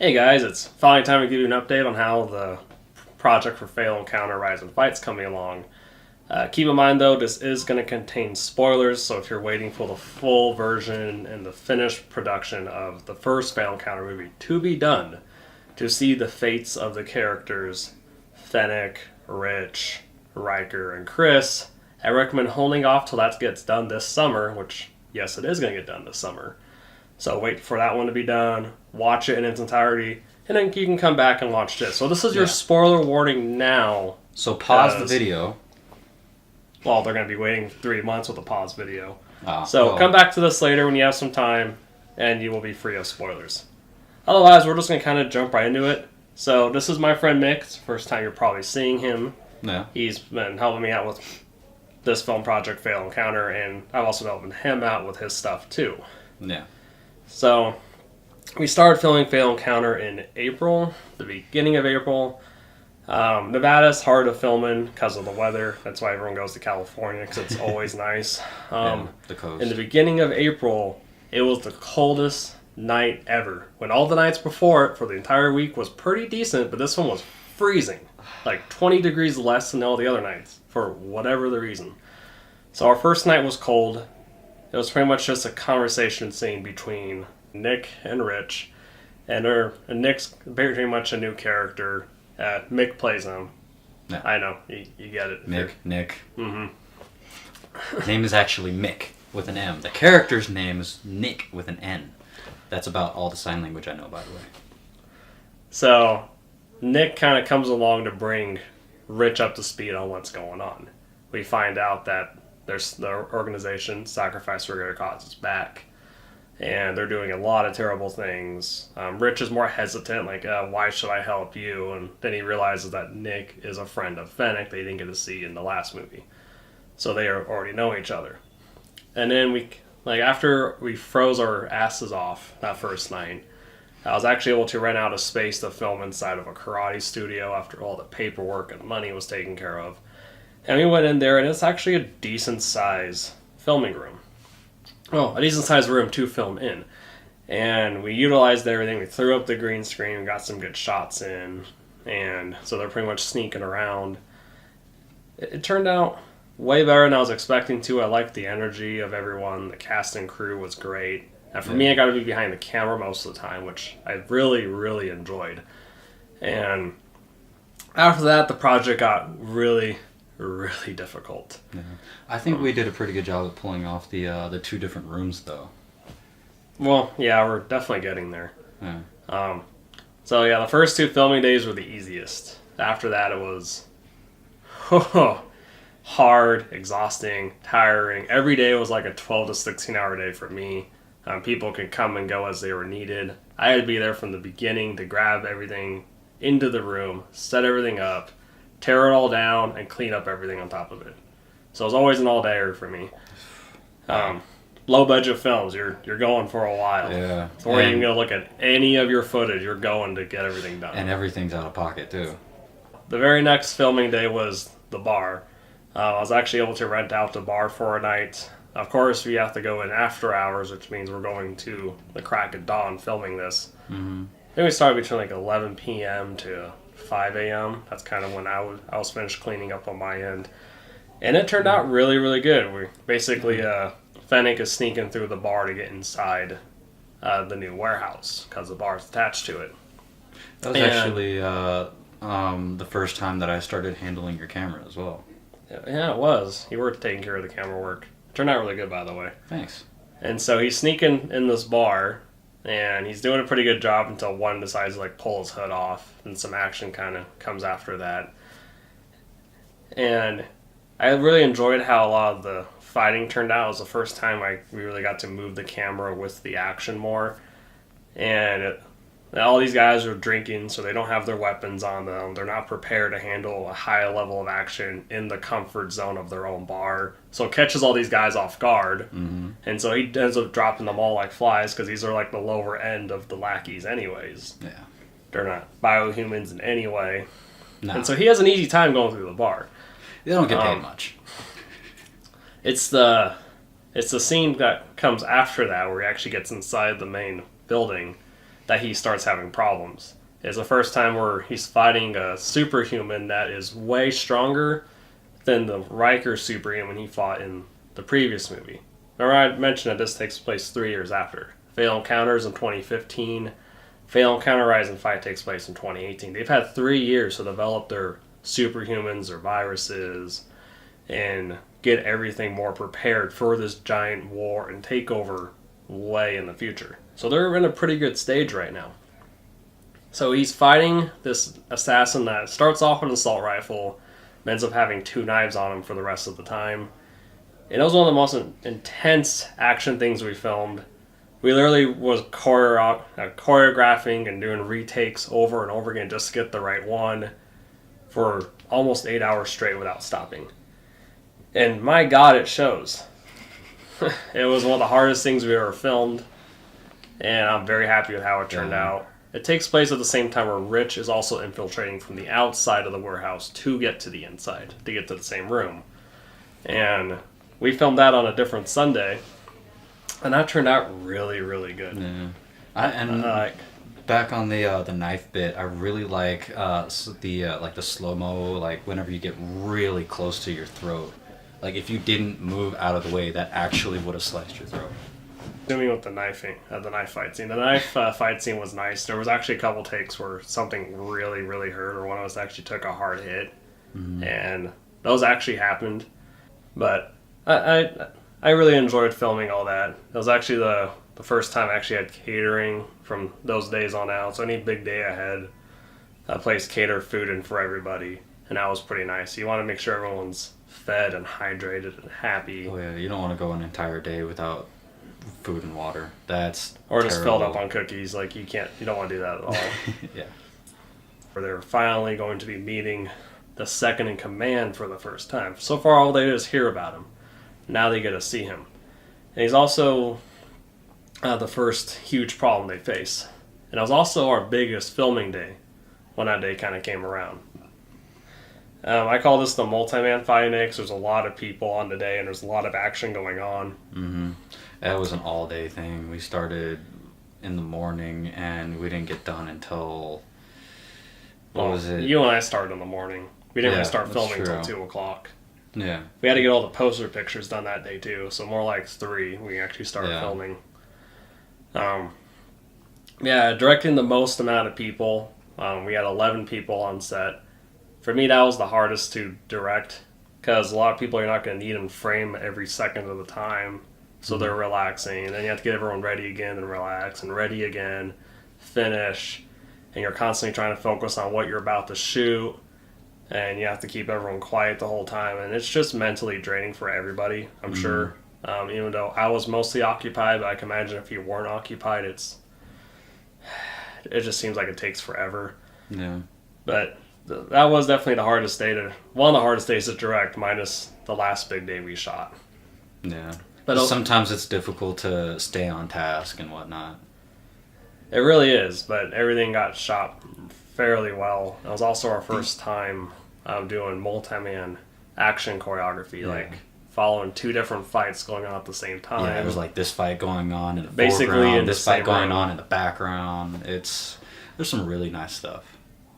Hey guys, it's finally time to give you an update on how the project for Fail Encounter Rise and Fight's coming along. Keep in mind though, this is going to contain spoilers, so if you're waiting for the full version and the finished production of the first Fail Encounter movie to be done, to see the fates of the characters Fenneck, Rich, Riker, and Chris, I recommend holding off till that gets done this summer, which, yes, it is going to get done this summer. So wait for that one to be done, watch it in its entirety, and then you can come back and watch this. So this is your spoiler warning now. So pause the video. Well, they're going to be waiting 3 months with a pause video. Well, Come back to this later when you have some time, and you will be free of spoilers. Otherwise, we're just going to kind of jump right into it. So this is my friend Mick. It's the first time you're probably seeing him. Yeah. He's been helping me out with this film project, Fail Encounter, and I've also been helping him out with his stuff too. Yeah. So, we started filming Fail Encounter in April, the beginning of April. Nevada's hard to film in because of the weather. That's why everyone goes to California, because it's always nice. The coast. In the beginning of April, it was the coldest night ever. When all the nights before it, for the entire week, was pretty decent, but this one was freezing. Like 20 degrees less than all the other nights, for whatever the reason. So our first night was cold. It was pretty much just a conversation scene between Nick and Rich. And Nick's pretty much a new character. Mick plays him. Yeah. I know, you get it. Nick. Mm-hmm. His name is actually Mick with an M. The character's name is Nick with an N. That's about all the sign language I know, by the way. So, Nick kind of comes along to bring Rich up to speed on what's going on. We find out that there's the organization, Sacrifice for Greater Cause, is back. And they're doing a lot of terrible things. Rich is more hesitant, like, why should I help you? And then he realizes that Nick is a friend of Fenneck they didn't get to see in the last movie. So they already know each other. And then after we froze our asses off that first night, I was actually able to rent out a space to film inside of a karate studio after all the paperwork and money was taken care of. And we went in there, and it's actually a decent-sized filming room. Well, a decent-sized room to film in. And we utilized everything. We threw up the green screen, got some good shots in, and so they're pretty much sneaking around. It turned out way better than I was expecting to. I liked the energy of everyone. The cast and crew was great. And for me, I got to be behind the camera most of the time, which I really, really enjoyed. And after that, the project got really difficult. Yeah. I think we did a pretty good job of pulling off the two different rooms, though. Well, yeah, we're definitely getting there. Yeah. So yeah, the first 2 filming days were the easiest. After that, it was hard, exhausting, tiring. Every day was like a 12 to 16 hour day for me. People could come and go as they were needed. I had to be there from the beginning to grab everything into the room, set everything up, tear it all down, and clean up everything on top of it. So it was always an all-dayer for me. Low-budget films, you're going for a while. Yeah. Before you're even going to look at any of your footage, you're going to get everything done. And everything's out of pocket, too. The very next filming day was the bar. I was actually able to rent out the bar for a night. Of course, we have to go in after hours, which means we're going to the crack of dawn filming this. Mm-hmm. I think we started between like 11 p.m. to 5 a.m. That's kind of when I was finished cleaning up on my end. And it turned out really, really good. We basically, Fenneck is sneaking through the bar to get inside the new warehouse because the bar is attached to it. That was actually the first time that I started handling your camera as well. Yeah, it was. You were taking care of the camera work. Turned out really good, by the way. Thanks. And so he's sneaking in this bar, and he's doing a pretty good job until one decides to pull his hood off, and some action kind of comes after that. And I really enjoyed how a lot of the fighting turned out. It was the first time we really got to move the camera with the action more. And all these guys are drinking, so they don't have their weapons on them. They're not prepared to handle a high level of action in the comfort zone of their own bar. So it catches all these guys off guard. Mm-hmm. And so he ends up dropping them all like flies because these are like the lower end of the lackeys anyways. Yeah. They're not biohumans in any way. No. And so he has an easy time going through the bar. They don't get paid much. It's the scene that comes after that where he actually gets inside the main building that he starts having problems. It's the first time where he's fighting a superhuman that is way stronger than the Riker superhuman he fought in the previous movie. Remember I mentioned that this takes place 3 years after. Fatal Encounters in 2015. Fatal Encounter Rise and Fight takes place in 2018. They've had 3 years to develop their superhumans, their viruses, and get everything more prepared for this giant war and takeover way in the future. So they're in a pretty good stage right now. So he's fighting this assassin that starts off with an assault rifle, ends up having 2 knives on him for the rest of the time. And it was one of the most intense action things we filmed. We literally was choreographing and doing retakes over and over again just to get the right one for almost 8 hours straight without stopping. And my God, it shows. It was one of the hardest things we ever filmed, and I'm very happy with how it turned out. It takes place at the same time where Rich is also infiltrating from the outside of the warehouse to get to the inside, to get to the same room. And we filmed that on a different Sunday. And that turned out really, really good. Yeah, back on the knife bit, I really like the slow mo, like whenever you get really close to your throat. Like if you didn't move out of the way, that actually would have sliced your throat. Doing with the knife fight scene. The knife fight scene was nice. There was actually a couple takes where something really, really hurt, or one of us actually took a hard hit, and those actually happened. But I really enjoyed filming all that. It was actually the first time I actually had catering from those days on out. So any big day ahead, that place catered food in for everybody, and that was pretty nice. You want to make sure everyone's fed and hydrated and happy. Oh yeah, you don't want to go an entire day without food and water. That's or just terrible. filled up on cookies. Like you don't want to do that at all. Yeah. Where they're finally going to be meeting the second in command for the first time. So far, all they do is hear about him. Now they get to see him. And he's also the first huge problem they face. And it was also our biggest filming day when that day kind of came around. I call this the multi-man fighting day because there's a lot of people on the day and there's a lot of action going on. Mm-hmm. That was an all-day thing. We started in the morning and we didn't get done until... What was it? You and I started in the morning. We didn't really start filming true. until 2 o'clock. Yeah. We had to get all the poster pictures done that day too, so more like 3 we actually started filming. Directing the most amount of people. We had 11 people on set. For me, that was the hardest to direct because a lot of people, you're not going to need them frame every second of the time, so they're relaxing. And then you have to get everyone ready again and relax and ready again, finish, and you're constantly trying to focus on what you're about to shoot. And you have to keep everyone quiet the whole time. And it's just mentally draining for everybody, I'm sure. Even though I was mostly occupied, but I can imagine if you weren't occupied, it just seems like it takes forever. Yeah. But that was definitely the hardest day one of the hardest days to direct, minus the last big day we shot. Yeah. But sometimes it's difficult to stay on task and whatnot. It really is, but everything got shot fairly well. It was also our first time doing multi-man action choreography, like following 2 different fights going on at the same time. Yeah, it was like this fight going on in the basically foreground, in this fight going on in the background. There's some really nice stuff.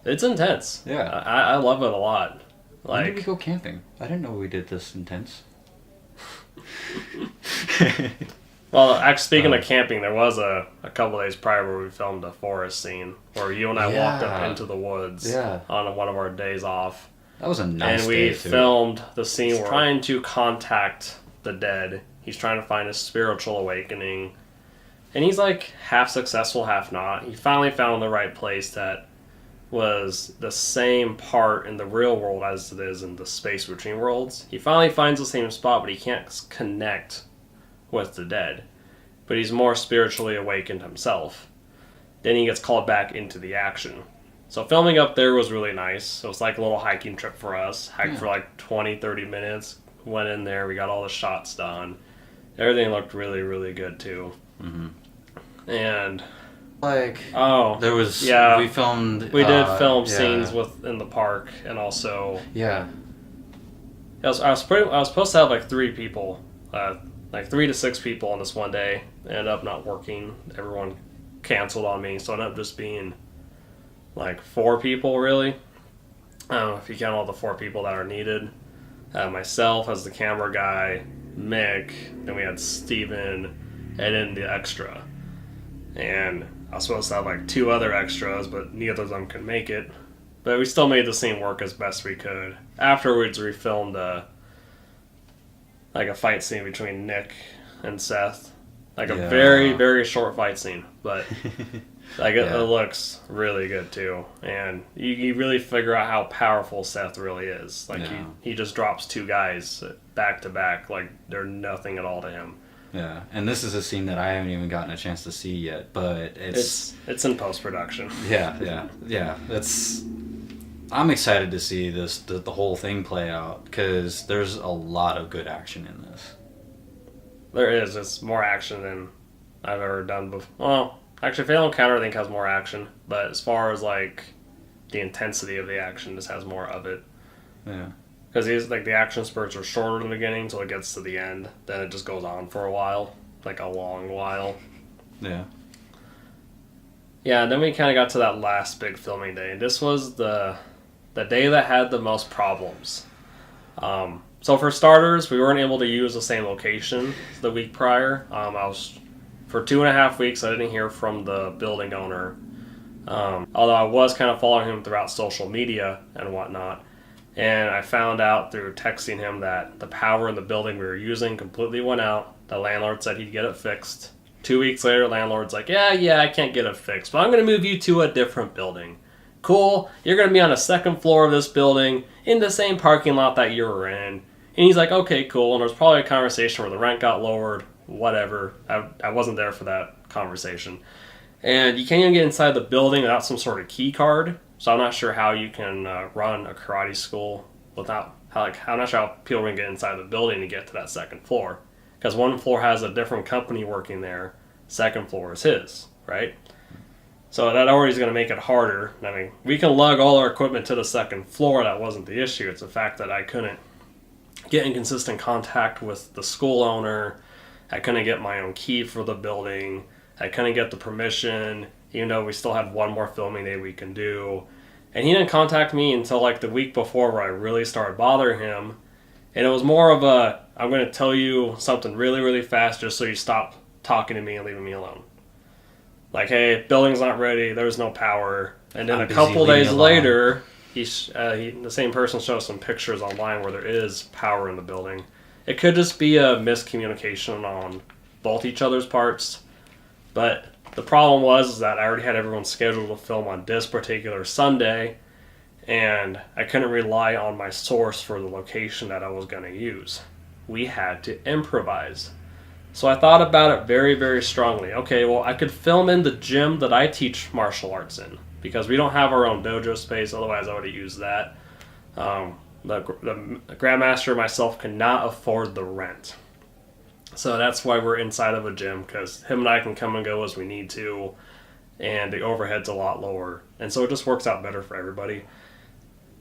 It's intense. Yeah. I love it a lot. When did we go camping? I didn't know we did this intense. Well, actually, speaking of camping, there was a couple days prior where we filmed a forest scene where you and I walked up into the woods on one of our days off. That was a nice And we day, too. filmed the scene where he's trying to contact the dead. He's trying to find a spiritual awakening. And he's like half successful, half not. He finally found the right place that was the same part in the real world as it is in the space between worlds. He finally finds the same spot, but he can't connect with the dead. But he's more spiritually awakened himself. Then he gets called back into the action. So filming up there was really nice. It was like a little hiking trip for us. Hiked for like 20, 30 minutes. Went in there, we got all the shots done. Everything looked really, really good too. Mm-hmm. And there was we filmed. We did film scenes in the park, and also I was supposed to have like 3 people, like 3 to 6 people on this one day. Ended up not working. Everyone canceled on me, so it ended up just being like 4 people, really. I don't know if you count all the 4 people that are needed. Myself as the camera guy, Mick, then we had Steven, and then the extra. And I was supposed to have like 2 other extras, but neither of them could make it. But we still made the scene work as best we could. Afterwards, we filmed like a fight scene between Nick and Seth. Like a very, very short fight scene, but like it looks really good too. And you really figure out how powerful Seth really is. Like he just drops 2 guys back to back, like they're nothing at all to him. Yeah, and this is a scene that I haven't even gotten a chance to see yet, but it's in post-production. Yeah. I'm excited to see the whole thing play out, because there's a lot of good action in this. There is. It's more action than I've ever done before. Well, actually, Fatal Encounter I think has more action, but as far as like the intensity of the action, this has more of it. Yeah. Because like the action spurts are shorter in the beginning until it gets to the end. Then it just goes on for a while, like a long while. Yeah. Yeah, and then we kind of got to that last big filming day. This was the day that had the most problems. So for starters, we weren't able to use the same location the week prior. For 2.5 weeks, I didn't hear from the building owner. Although I was kind of following him throughout social media and whatnot. And I found out through texting him that the power in the building we were using completely went out. The landlord said he'd get it fixed. 2 weeks later, landlord's like, yeah, I can't get it fixed, but I'm going to move you to a different building. Cool, you're going to be on the 2nd floor of this building in the same parking lot that you were in. And he's like, okay, cool. And there's probably a conversation where the rent got lowered, whatever. I wasn't there for that conversation. And you can't even get inside the building without some sort of key card. So I'm not sure how you can run a karate school without, I'm not sure how people are going to get inside the building to get to that 2nd floor. Because 1 floor has a different company working there. 2nd floor is his, right? So that already is going to make it harder. I mean, we can lug all our equipment to the 2nd floor. That wasn't the issue. It's the fact that I couldn't get in consistent contact with the school owner. I couldn't get my own key for the building. I couldn't get the permission, even though we still had 1 more filming day we can do. And he didn't contact me until like the week before, where I really started bothering him. And it was more of a, I'm going to tell you something really, really fast just so you stop talking to me and leaving me alone. Like, hey, building's not ready, there's no power. And then a couple days later, the same person shows some pictures online where there is power in the building. It could just be a miscommunication on both each other's parts. But the problem was that I already had everyone scheduled to film on this particular Sunday, and I couldn't rely on my source for the location that I was going to use. We had to improvise. So I thought about it very, very strongly. Okay, well, I could film in the gym that I teach martial arts in, because we don't have our own dojo space, otherwise I would have used that. The Grandmaster and myself cannot afford the rent. So that's why we're inside of a gym, because him and I can come and go as we need to, and the overhead's a lot lower. And so it just works out better for everybody.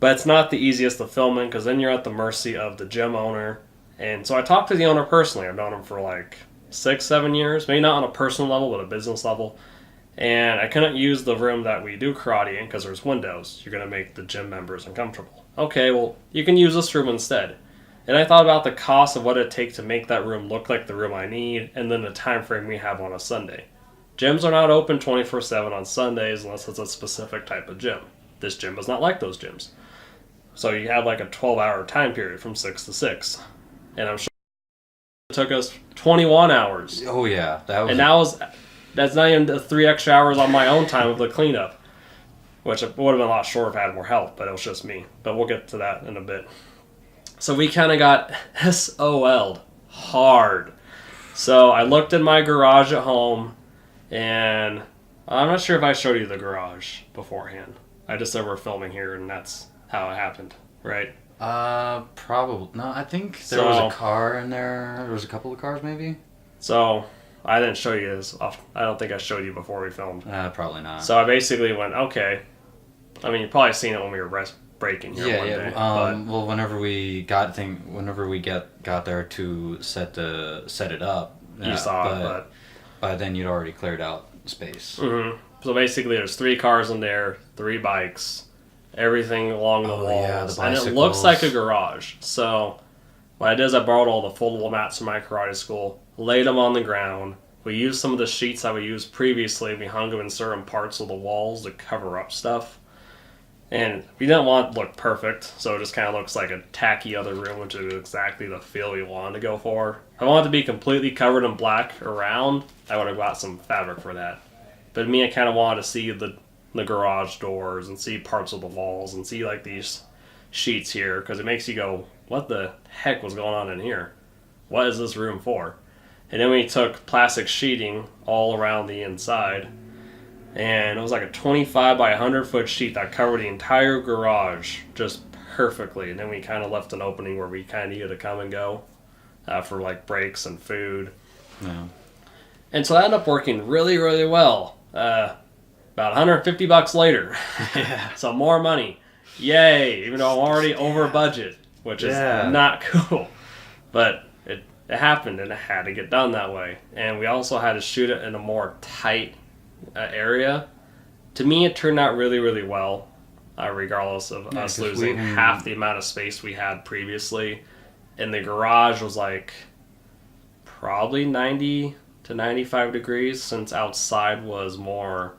But it's not the easiest to film in, because then you're at the mercy of the gym owner. And so I talked to the owner personally. I've known him for like 6-7 years, maybe not on a personal level, but a business level. And I couldn't use the room that we do karate in because there's windows. You're going to make the gym members uncomfortable. Okay, well, you can use this room instead. And I thought about the cost of what it'd take to make that room look like the room I need, and then the time frame we have on a Sunday. Gyms are not open 24/7 on Sundays unless it's a specific type of gym. This gym is not like those gyms. So you have like a 12-hour time period from 6 to 6. And I'm sure it took us 21 hours. Oh, yeah. That's not even the 3 extra hours on my own time of the cleanup, which would have been a lot shorter if I had more help, but it was just me. But we'll get to that in a bit. So we kind of got SOL'd hard. So I looked in my garage at home, and I'm not sure if I showed you the garage beforehand. I just said we're filming here, and that's how it happened, right? Probably. No, I think there was a car in there. There was a couple of cars, maybe? So I didn't show you this. I don't think I showed you before we filmed. Probably not. So I basically went, okay. I mean, you've probably seen it when we were breaking here one day. Well, whenever we got there to set it up, you saw it, but by then you'd already cleared out space. Mm-hmm. So basically, there's 3 cars in there, 3 bikes, everything along the walls, yeah, the and it looks like a garage. So what I did is I borrowed all the foldable mats from my karate school, laid them on the ground. We used some of the sheets that we used previously. We hung them in certain parts of the walls to cover up stuff. And we didn't want it to look perfect, so it just kind of looks like a tacky other room, which is exactly the feel we wanted to go for. If I wanted to be completely covered in black around, I would have got some fabric for that. But me, I kind of wanted to see the garage doors and see parts of the walls and see like these sheets here, because it makes you go, what the heck was going on in here? What is this room for? And then we took plastic sheeting all around the inside, and it was like a 25 by 100 foot sheet that covered the entire garage just perfectly. And then we kind of left an opening where we kind of needed to come and go for like breaks and food. Yeah. And so that ended up working really, really well. About $150 later. Yeah. So more money. Yay! Even though I'm already over budget, which is not cool. But it happened, and it had to get done that way. And we also had to shoot it in a more tight area. To me, it turned out really, really well, regardless of us losing half the amount of space we had previously. And the garage was like probably 90 to 95 degrees, since outside was more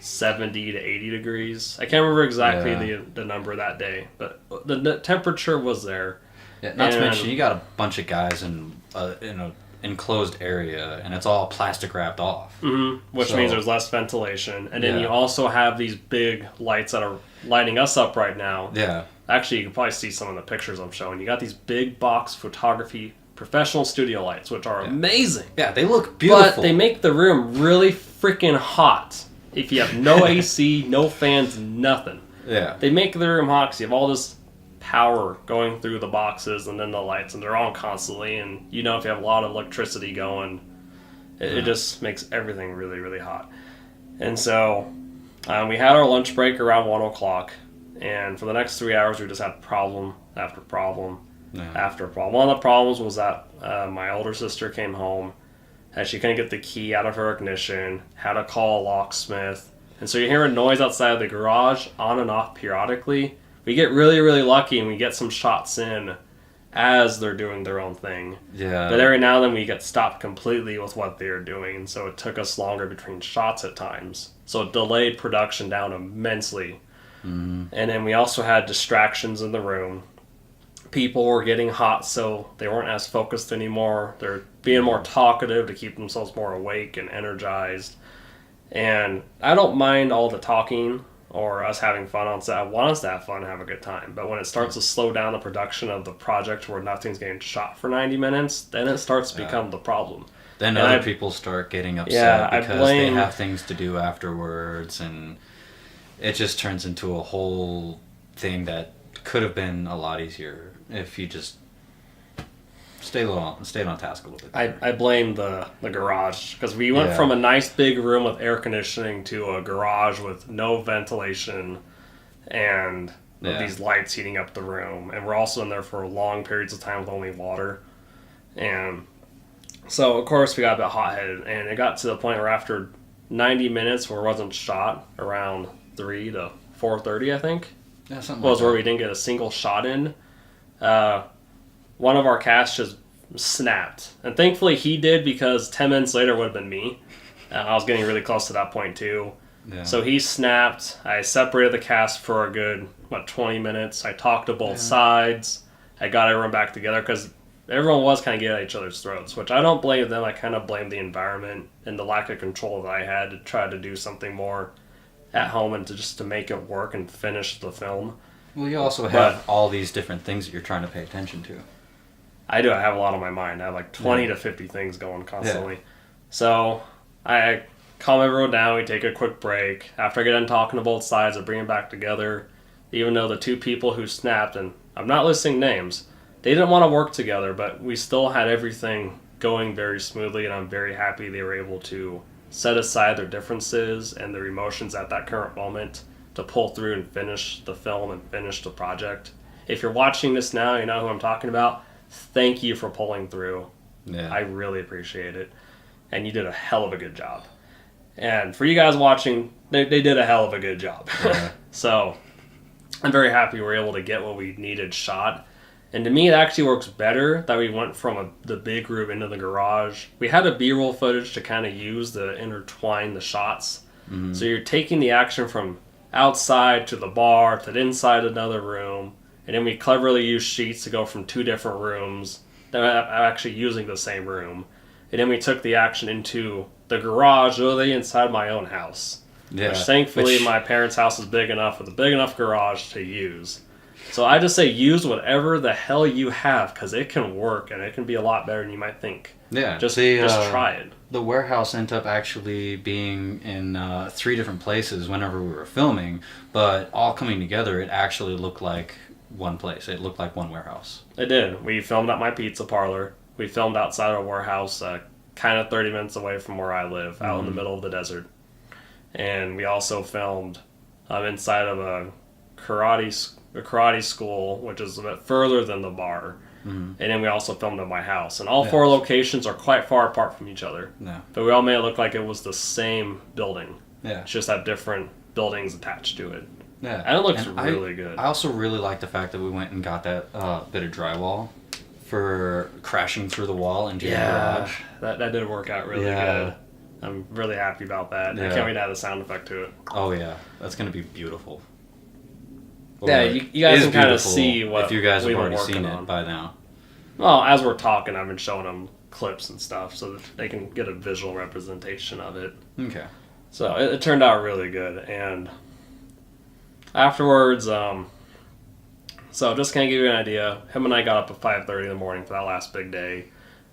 70 to 80 degrees. I can't remember exactly the number that day, but the temperature was there. Yeah, not to mention, you got a bunch of guys in an enclosed area, and it's all plastic wrapped off. Mm-hmm, which means there's less ventilation. And then you also have these big lights that are lighting us up right now. Yeah. Actually, you can probably see some of the pictures I'm showing. You got these big box photography professional studio lights, which are amazing. Yeah, they look beautiful. But they make the room really freaking hot if you have no AC, no fans, nothing. Yeah. They make the room hot because you have all this power going through the boxes and then the lights, and they're on constantly. And if you have a lot of electricity going, it just makes everything really, really hot. And so we had our lunch break around 1 o'clock. And for the next 3 hours, we just had problem after problem after problem. One of the problems was that my older sister came home and she couldn't get the key out of her ignition, had to call a locksmith. And so you hear a noise outside of the garage on and off periodically. We get really, really lucky and we get some shots in as they're doing their own thing. Yeah. But every now and then we get stopped completely with what they're doing. So it took us longer between shots at times. So it delayed production down immensely. Mm-hmm. And then we also had distractions in the room. People were getting hot, so they weren't as focused anymore. They're being more talkative to keep themselves more awake and energized. And I don't mind all the talking or us having fun on set. I want us to have fun and have a good time. But when it starts to slow down the production of the project where nothing's getting shot for 90 minutes, then it starts to become the problem. Then other people start getting upset because they have things to do afterwards, and it just turns into a whole thing that could have been a lot easier if you just stayed on task a little bit. I blame the garage, because we went from a nice big room with air conditioning to a garage with no ventilation and these lights heating up the room. And we're also in there for long periods of time with only water. And so, of course, we got a bit hot-headed. And it got to the point where after 90 minutes where it wasn't shot, around 3 to 4:30, I think, where we didn't get a single shot in, one of our casts just snapped. And thankfully he did, because 10 minutes later would have been me. I was getting really close to that point too. Yeah. So he snapped. I separated the cast for a good, 20 minutes. I talked to both sides. I got everyone back together, because everyone was kind of getting at each other's throats, which I don't blame them. I kind of blame the environment and the lack of control that I had to try to do something more at home and to make it work and finish the film. Well, you also have all these different things that you're trying to pay attention to. I do. I have a lot on my mind. I have 20 to 50 things going constantly. Yeah. So I calm everyone down. We take a quick break. After I get done talking to both sides, I bring them back together. Even though the 2 people who snapped, and I'm not listing names, they didn't want to work together, but we still had everything going very smoothly, and I'm very happy they were able to set aside their differences and their emotions at that current moment to pull through and finish the film and finish the project. If you're watching this now, you know who I'm talking about. Thank you for pulling through. Yeah. I really appreciate it. And you did a hell of a good job. And for you guys watching, they did a hell of a good job. Yeah. So I'm very happy we were able to get what we needed shot. And to me, it actually works better that we went from the big room into the garage. We had a B-roll footage to kind of use to intertwine the shots. Mm-hmm. So you're taking the action from outside to the bar to the inside another room. And then we cleverly used sheets to go from 2 different rooms that are actually using the same room. And then we took the action into the garage, literally inside my own house. Yeah, which thankfully my parents' house is big enough with a big enough garage to use. So I just say use whatever the hell you have, because it can work and it can be a lot better than you might think. Yeah, just try it. The warehouse ended up actually being in 3 different places whenever we were filming, but all coming together, it actually looked like one place. It looked like one warehouse. It did. We filmed at my pizza parlor. We filmed outside our warehouse, kind of 30 minutes away from where I live, out in the middle of the desert. And we also filmed inside of a karate school, which is a bit further than the bar. Mm-hmm. And then we also filmed at my house. And all 4 locations are quite far apart from each other. Yeah. But we all made it look like it was the same building. Yeah. It's just have different buildings attached to it. Yeah. And it looks really good. I also really like the fact that we went and got that bit of drywall for crashing through the wall into your garage. That did work out really good. I'm really happy about that. Yeah. I can't wait to add a sound effect to it. Oh, yeah. That's going to be beautiful. Yeah, you guys can kind of see what if you guys have already seen it by now. Well, as we're talking, I've been showing them clips and stuff so that they can get a visual representation of it. Okay. So it turned out really good. And afterwards, so just kind of give you an idea, him and I got up at 5:30 in the morning for that last big day.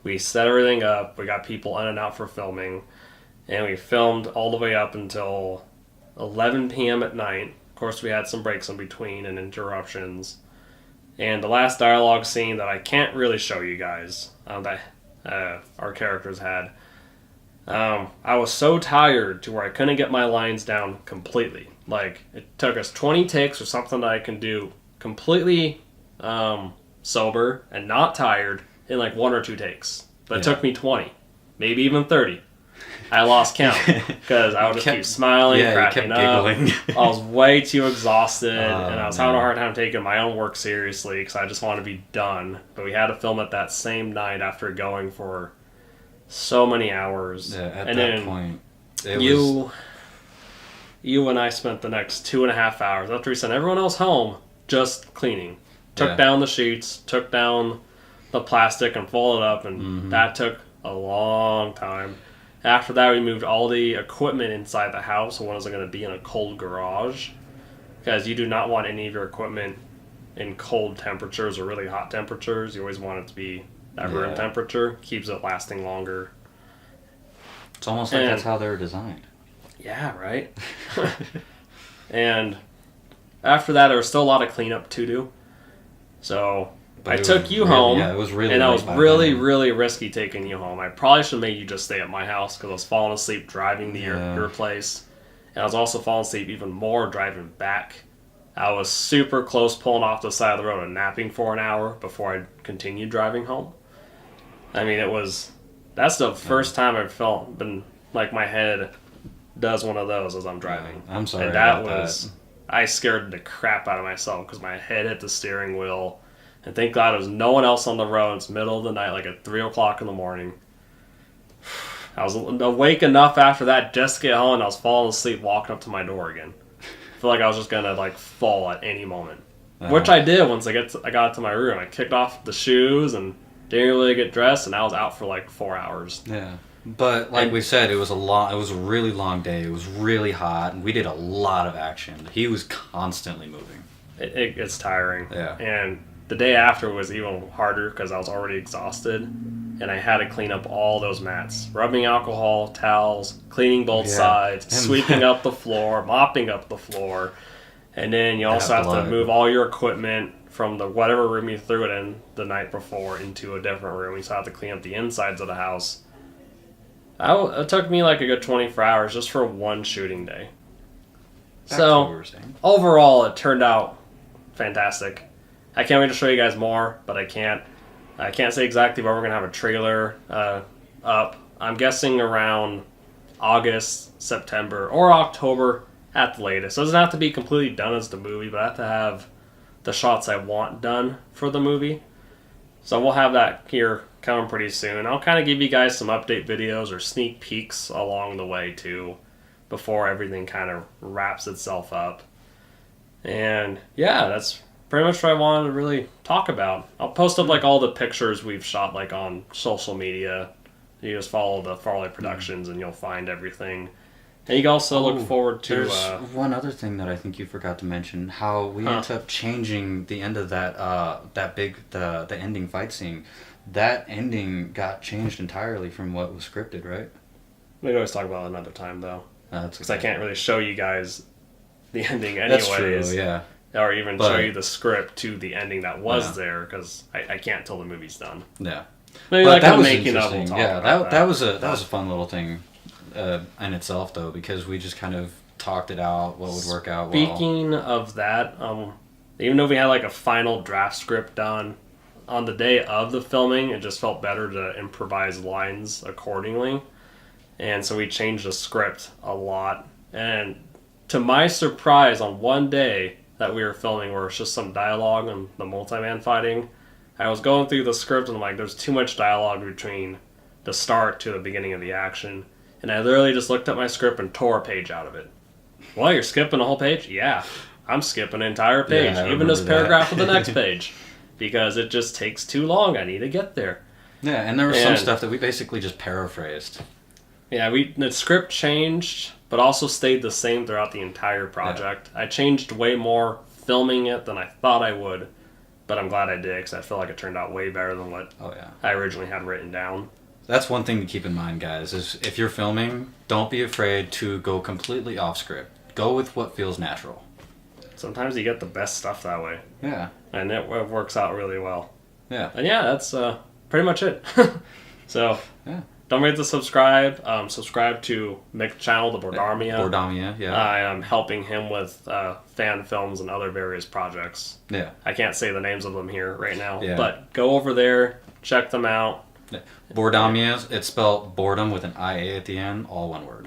We set everything up. We got people in and out for filming. And we filmed all the way up until 11 p.m. at night. Of course, we had some breaks in between and interruptions. And the last dialogue scene that I can't really show you guys that our characters had, I was so tired to where I couldn't get my lines down completely. Like, it took us 20 takes or something that I can do completely sober and not tired in like 1 or 2 takes. But it took me 20, maybe even 30. I lost count because I would just keep smiling, cracking up. I was way too exhausted, and I was having a hard time taking my own work seriously because I just wanted to be done. But we had to film it that same night after going for so many hours. Yeah, at that point, you and I spent the next 2.5 hours after we sent everyone else home just cleaning. Took down the sheets, took down the plastic, and folded up, and that took a long time. After that, we moved all the equipment inside the house, so one wasn't going to be in a cold garage, because you do not want any of your equipment in cold temperatures or really hot temperatures. You always want it to be at room temperature. Keeps it lasting longer. It's almost like that's how they're designed. Yeah, right? And after that, there was still a lot of cleanup to do. So I took you home, it was really and I was really risky taking you home. I probably should have made you just stay at my house because I was falling asleep driving to your place. And I was also falling asleep even more driving back. I was super close pulling off the side of the road and napping for an hour before I continued driving home. I mean, that's the first time I've been like my head does one of those as I'm driving. I'm sorry and that. I scared the crap out of myself because my head hit the steering wheel. And thank God there was no one else on the road. It's middle of the night, like at 3 o'clock in the morning. I was awake enough after that just to get home, and I was falling asleep walking up to my door again. I feel like I was just going to like fall at any moment. Which I did once I got to my room. I kicked off the shoes and didn't really get dressed, and I was out for like 4 hours. Yeah. But like we said, it was a really long day. It was really hot, and we did a lot of action. He was constantly moving. It's tiring. Yeah. And the day after was even harder because I was already exhausted, and I had to clean up all those mats. Rubbing alcohol, towels, cleaning both sides, sweeping up the floor, mopping up the floor, and then you also have to move all your equipment from the whatever room you threw it in the night before into a different room. You still have to clean up the insides of the house. It took me like a good 24 hours just for one shooting day. So overall, it turned out fantastic. I can't wait to show you guys more, but I can't say exactly where we're going to have a trailer up. I'm guessing around August, September, or October at the latest. So it doesn't have to be completely done as the movie, but I have to have the shots I want done for the movie. So we'll have that here coming pretty soon. I'll kind of give you guys some update videos or sneak peeks along the way too, before everything kind of wraps itself up. And yeah, that's pretty much what I wanted to really talk about. I'll post up like all the pictures we've shot like on social media. You just follow the Farley Productions and you'll find everything. And you can also look forward to... There's one other thing that I think you forgot to mention. How we ended up changing the end of that the ending fight scene. That ending got changed entirely from what was scripted, right? We can always talk about it another time, though. Because I can't really show you guys the ending anyways. That's true, yeah. Or even show you the script to the ending that was there, because I can't till the movie's done. Yeah. Maybe but like that was making of, we'll talk about that was a fun little thing in itself, though, because we just kind of talked it out, what would work out well. Speaking of that, even though we had like a final draft script done, on the day of the filming, it just felt better to improvise lines accordingly. And so we changed the script a lot. And to my surprise, on one day that we were filming where it's just some dialogue and the multi-man fighting, I was going through the script and I'm like, there's too much dialogue between the start to the beginning of the action. And I literally just looked at my script and tore a page out of it. Well, you're skipping a whole page? Yeah, I'm skipping an entire page, even this paragraph of the next page, because it just takes too long. I need to get there. Yeah, and there was some stuff that we basically just paraphrased. Yeah, the script changed, but also stayed the same throughout the entire project. Yeah. I changed way more filming it than I thought I would, but I'm glad I did, because I feel like it turned out way better than what I originally had written down. That's one thing to keep in mind, guys, is if you're filming, don't be afraid to go completely off script. Go with what feels natural. Sometimes you get the best stuff that way. Yeah. And it works out really well. Yeah. And yeah, that's pretty much it. So, yeah. Don't forget to subscribe. Subscribe to Mick's channel, the Bordamia. Bordamia, yeah. I am helping him with fan films and other various projects. Yeah. I can't say the names of them here right now. Yeah. But go over there, check them out. Yeah. Bordamia, it's spelled boredom with an IA at the end, all one word.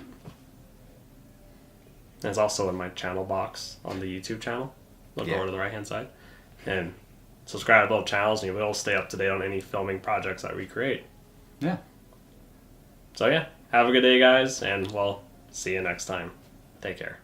And it's also in my channel box on the YouTube channel. Look over to the right-hand side. And subscribe to both channels, and you'll be able to stay up to date on any filming projects that we create. Yeah. So yeah, have a good day, guys, and we'll see you next time. Take care.